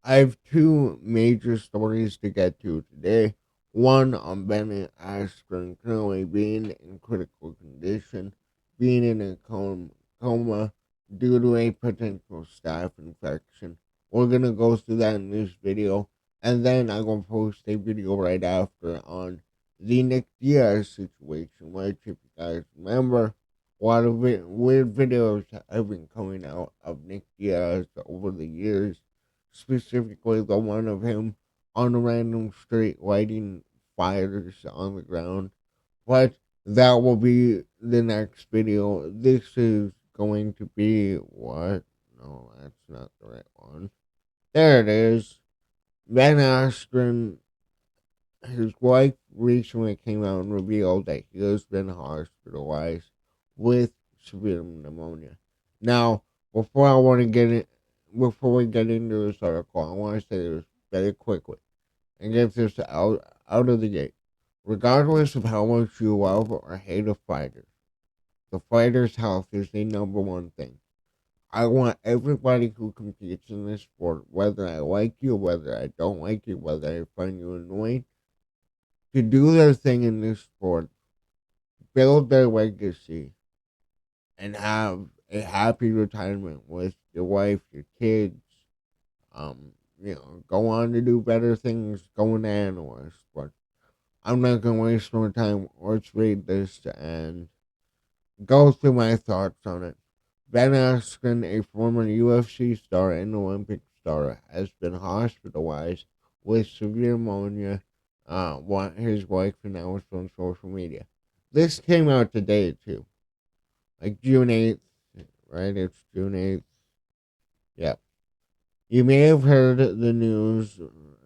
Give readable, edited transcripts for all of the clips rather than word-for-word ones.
I have two major stories to get to today. One on Bennett Askren currently being in critical condition, being in a coma due to a potential staph infection. We're gonna go through that in this video, and then I'm gonna post a video right after on the Nick Diaz situation, which, if you guys remember, a lot of weird videos have been coming out of Nick Diaz over the years, specifically the one of him on a random street lighting fires on the ground. But that will be the next video. This is going to be what? No, that's not the right one. There it is. Ben Askren, his wife recently came out and revealed that he has been hospitalized with severe pneumonia. Now, before I want to get it, before we get into this article, I want to say this very quickly and get this out of the gate. Regardless of how much you love or hate a fighter, the fighter's health is the number one thing. I want everybody who competes in this sport, whether I like you, whether I don't like you, whether I find you annoying, to do their thing in this sport, build their legacy, and have a happy retirement with your wife, your kids. Go on to do better things, go into analyst. But I'm not gonna waste more time. Let's read this and go through my thoughts on it. Ben Askren, a former UFC star and Olympic star, has been hospitalized with severe pneumonia. What his wife announced on social media. This came out today too, like June 8th, right? It's June 8th. Yeah. You may have heard the news.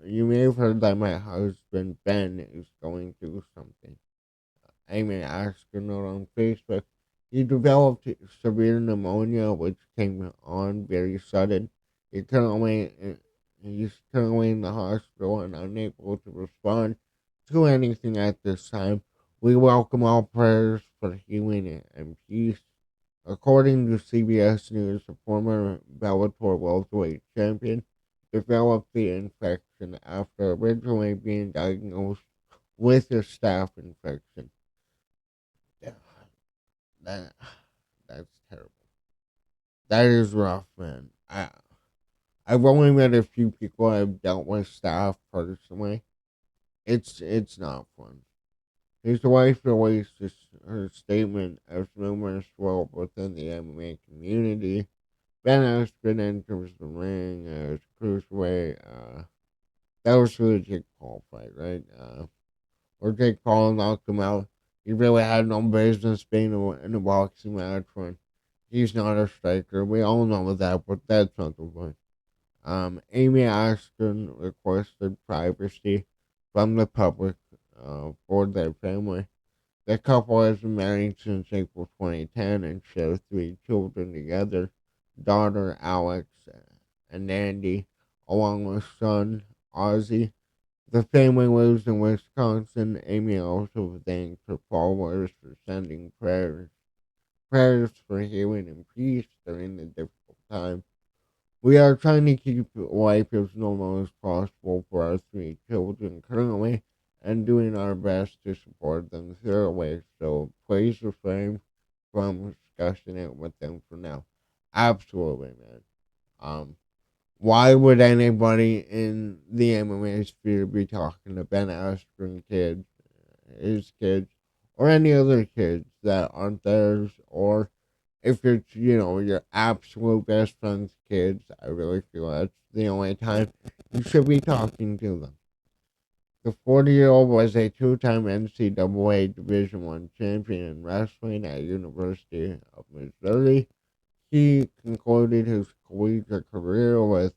You may have heard that my husband Ben is going through something. I may ask a note on Facebook. He developed severe pneumonia, which came on very sudden. He currently, he's currently in the hospital and unable to respond to anything at this time. We welcome all prayers for healing and peace. According to CBS News, a former Bellator welterweight champion developed the infection after originally being diagnosed with a staph infection. Yeah, that that's terrible. That is rough, man. I've only met a few people I've dealt with staph personally. It's not fun. His wife released her statement as rumors swirled within the MMA community. Ben Askren enters the ring as cruiserweight. That was for the Jake Paul fight, right? Where Jake Paul knocked him out. He really had no business being in a boxing match when he's not a striker. We all know that, but that's not the point. Amy Ashton requested privacy from the public for their family. The couple has been married since April 2010 and share three children together, daughter Alex and Andy, along with son Ozzy. The family lives in Wisconsin. Amy also thanked her followers for sending prayers for healing and peace during the difficult time. We are trying to keep life as normal as possible for our three children currently and doing our best to support them through way. So please refrain from discussing it with them for now. Absolutely, man. Um, why would anybody in the MMA sphere be talking to Ben Askren kids, his kids, or any other kids that aren't theirs, or if it's, your absolute best friend's kids? I really feel that's the only time you should be talking to them. The 40-year-old was a two-time NCAA Division I champion in wrestling at University of Missouri. He concluded his collegiate career with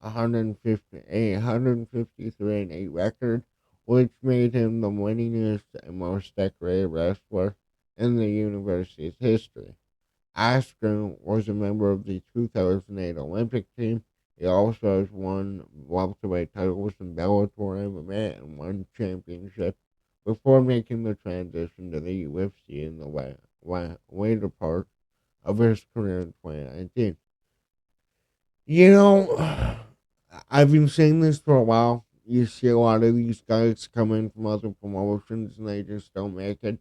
153-8 record, which made him the winningest and most decorated wrestler in the university's history. Askren was a member of the 2008 Olympic team. He also has won welterweight titles in Bellator MMA and one championship before making the transition to the UFC in the later part of his career in 2019. You know, I've been saying this for a while. You see a lot of these guys come in from other promotions and they just don't make it.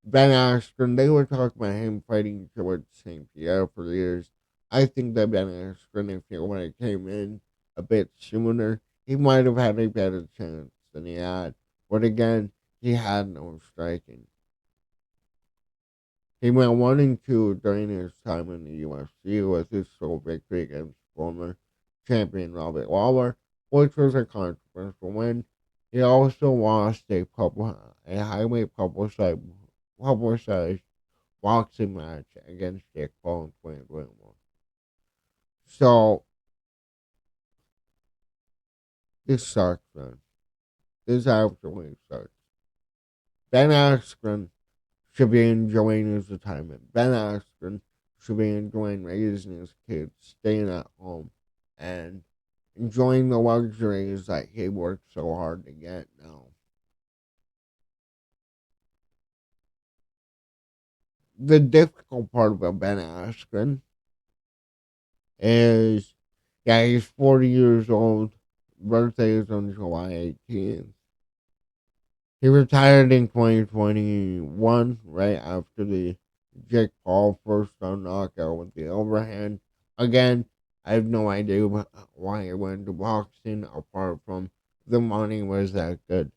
Ben Askren, they were talking about him fighting George St. Pierre for years. I think that Ben Askren, if he would have came in a bit sooner, he might have had a better chance than he had. But again, he had no striking. He went 1-2 during his time in the UFC with his sole victory against former champion Robbie Lawler, which was a controversial win. He also lost a highly publicized boxing match against Jake Paul in 2021. So this sucks, man. This absolutely sucks. Ben Askren should be enjoying his retirement. Ben Askren should be enjoying raising his kids, staying at home, and enjoying the luxuries that he worked so hard to get now. The difficult part about Ben Askren is, yeah, he's 40 years old. Birthday is on July 18th. He retired in 2021, right after the Jake Paul first round knockout with the overhand. Again, I have no idea why he went to boxing, apart from the money was that good.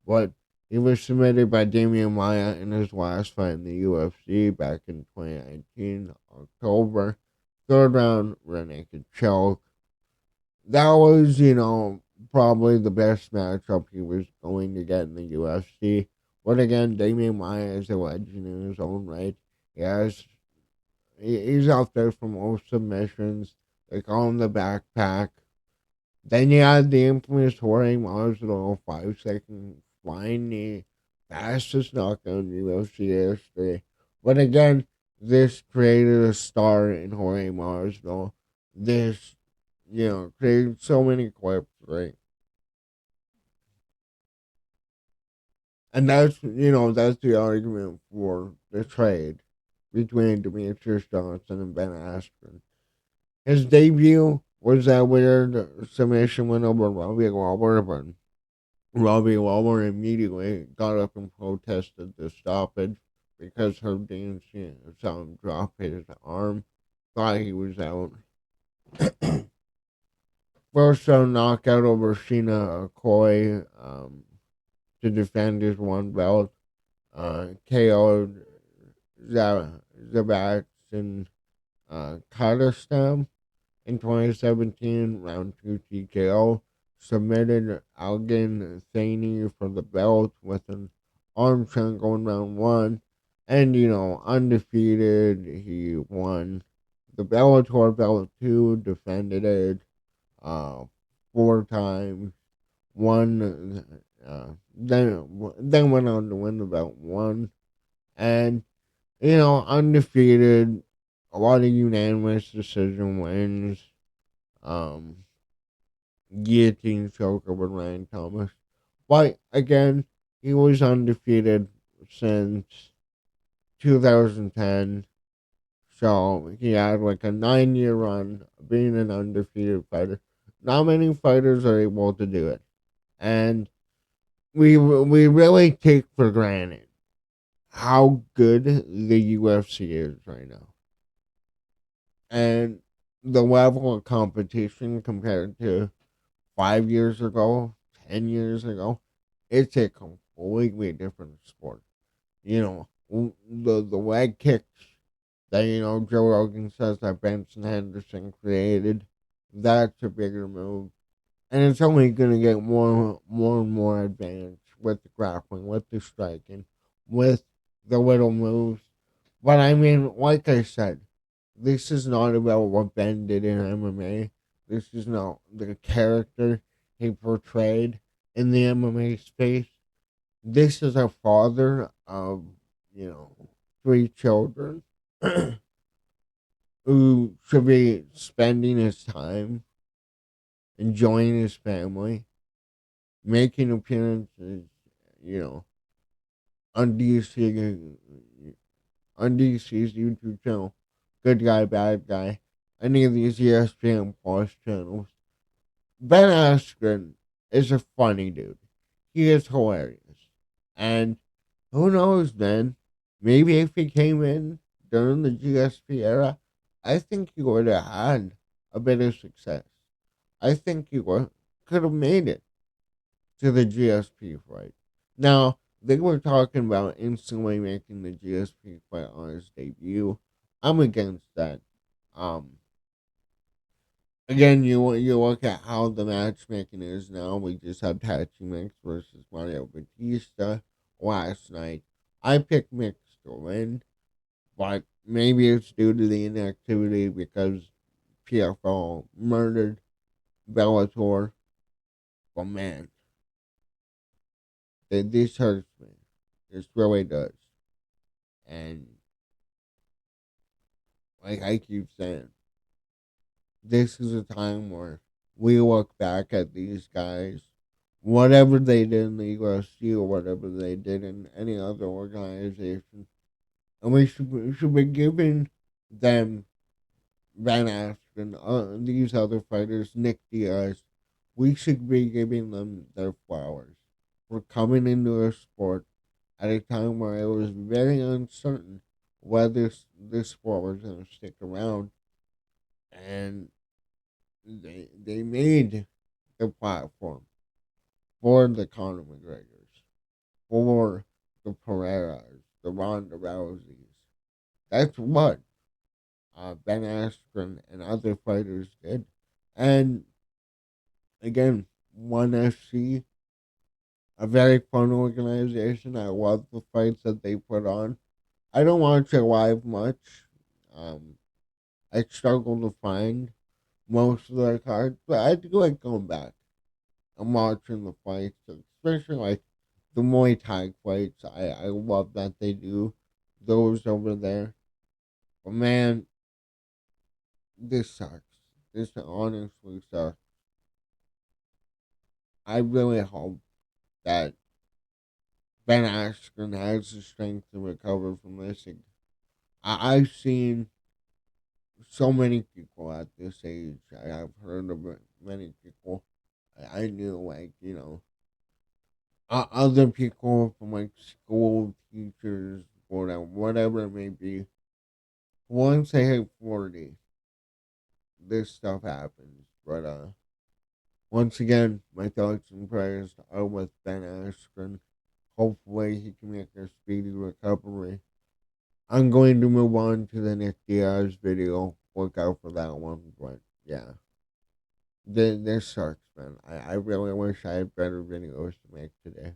But he was submitted by Damian Maia in his last fight in the UFC back in 2019, October. Third round, rear naked choke. That was, probably the best matchup he was going to get in the UFC. But again, Damian Maia is a legend in his own right. He has, he's out there for most submissions. They call him the backpack. Then you had the infamous Jorge Masvidal 5-second flying knee, fastest knockout in UFC history. But again, this created a star in Jorge Masvidal. This, created so many clips, right? And that's the argument for the trade between Demetrius Johnson and Ben Askren. His debut was that weird submission win over Robbie Lawler, but Robbie Lawler immediately got up and protested the stoppage because Herb saw him drop his arm, thought he was out. First round knockout over Sheena Koi to defend his one belt. KO'd Sebastian Kaderstam in 2017, round 2 TKO. Submitted Algin Thaney for the belt with an arm triangle in round 1. And, undefeated, he won the Bellator belt 2, defended it uh, 4 times, won, then went on to win the belt 1. And undefeated, a lot of unanimous decision wins. Um, Guillotine choker with Ryan Thomas. But again, he was undefeated since 2010. So he had like a 9-year run being an undefeated fighter. Not many fighters are able to do it. And we really take for granted how good the UFC is right now. And the level of competition compared to 5 years ago, 10 years ago, it's a completely different sport. The leg kicks that, Joe Rogan says that Benson Henderson created, that's a bigger move. And it's only going to get and more advanced with the grappling, with the striking, with the little moves. But I mean, like I said, this is not about what Ben did in MMA. This is not the character he portrayed in the MMA space. This is a father of, 3 children who should be spending his time enjoying his family, making appearances, you know, on DC's YouTube channel, Good Guy, Bad Guy, any of these ESPN Plus channels. Ben Askren is a funny dude. He is hilarious. And who knows, man? Maybe if he came in during the GSP era, I think he would have had a bit of success. I think he could have made it to the GSP fight. Now, they were talking about instantly making the GSP fight on his debut. I'm against that. Um, Again, you look at how the matchmaking is now. We just had Tachi Mix versus Mario Batista last night. I picked Mix to win, but maybe it's due to the inactivity because PFL murdered Bellator. But man, this hurts me. This really does. And like I keep saying, this is a time where we look back at these guys, whatever they did in the UFC or whatever they did in any other organization, and we should be giving them Van Askren, these other fighters, Nick Diaz, we should be giving them their flowers for coming into a sport at a time where it was very uncertain whether this sport was going to stick around, and they made the platform for the Conor McGregors, for the Pereiras, the Ronda Rouseys. That's what Ben Askren and other fighters did. And again, ONE FC, a very fun organization. I love the fights that they put on. I don't watch it live much. Um, I struggle to find most of their cards, but I do like going back. I'm watching the fights, especially like the Muay Thai fights. I love that they do those over there. But man, this sucks. This honestly sucks. I really hope that Ben Askren has the strength to recover from this. I've seen so many people at this age. I've heard of many people. I knew, like, other people from like school teachers, whatever it may be. Once they hit 40, this stuff happens. But once again, my thoughts and prayers are with Ben Askren. Hopefully, he can make a speedy recovery. I'm going to move on to the Nick Diaz video. Look out for that one. But yeah, this sucks, man. I really wish I had better videos to make today.